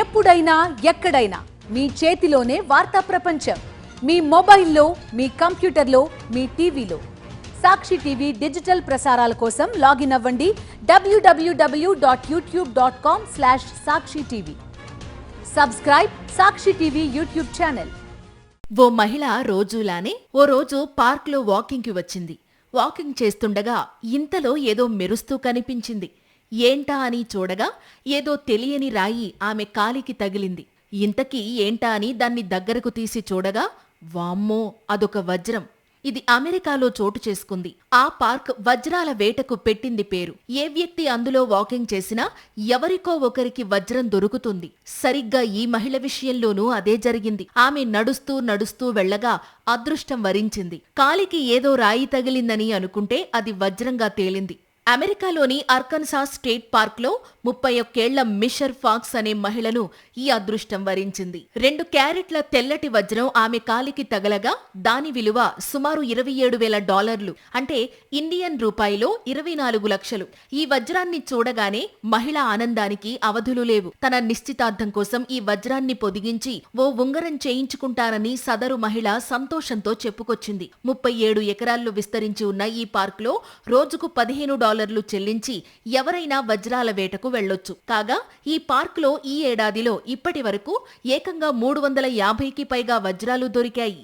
ఎప్పుడైనా ఎక్కడైనా మీ చేతిలోనే వార్తా ప్రపంచం. మీ మొబైల్లో, మీ కంప్యూటర్లో, మీ టీవీలో. సాక్షి టీవీ డిజిటల్ ప్రసారాల కోసం లాగిన్ అవ్వండి www.youtube.com/sakshi-tv. సబ్స్క్రైబ్ సాక్షి టీవీ యూట్యూబ్ ఛానల్. ఓ మహిళ రోజులానే ఓ రోజు పార్క్లో వాకింగ్కి వచ్చింది. వాకింగ్ చేస్తుండగా ఇంతలో ఏదో మెరుస్తూ కనిపించింది. ఏంటా అని చూడగా ఏదో తెలియని రాయి ఆమె కాలికి తగిలింది. ఇంతకీ ఏంటా అని దాన్ని దగ్గరకు తీసి చూడగా వామ్మో, అదొక వజ్రం. ఇది అమెరికాలో చోటు చేసుకుంది. ఆ పార్క్ వజ్రాల వేటకు పెట్టింది పేరు. ఏ వ్యక్తి అందులో వాకింగ్ చేసినా ఎవరికో ఒకరికి వజ్రం దొరుకుతుంది. సరిగ్గా ఈ మహిళ విషయంలోనూ అదే జరిగింది. ఆమె నడుస్తూ నడుస్తూ వెళ్లగా అదృష్టం వరించింది. కాలికి ఏదో రాయి తగిలిందని అనుకుంటే అది వజ్రంగా తేలింది. అమెరికాలోని అర్కన్సాస్ స్టేట్ పార్క్లో 31 మిషర్ ఫాక్స్ అనే మహిళను ఈ అదృష్టం వరించింది. 2 క్యారెట్ల తెల్లటి వజ్రం ఆమె కాలికి తగలగా దాని విలువ సుమారు $27,000, అంటే ఇండియన్ రూపాయిలో 24 లక్షలు. ఈ వజ్రాన్ని చూడగానే మహిళ ఆనందానికి అవధులు లేవు. తన నిశ్చితార్థం కోసం ఈ వజ్రాన్ని పొదిగించి ఓ ఉంగరం చేయించుకుంటానని సదరు మహిళ సంతోషంతో చెప్పుకొచ్చింది. 37 ఎకరాల్లో విస్తరించి ఉన్న ఈ పార్క్లో రోజుకు $15 చెల్లించి ఎవరైనా వజ్రాల వేటకు వెళ్లొచ్చు. కాగా ఈ పార్క్లో ఈ ఏడాదిలో ఇప్పటి వరకు ఏకంగా 350కి పైగా వజ్రాలు దొరికాయి.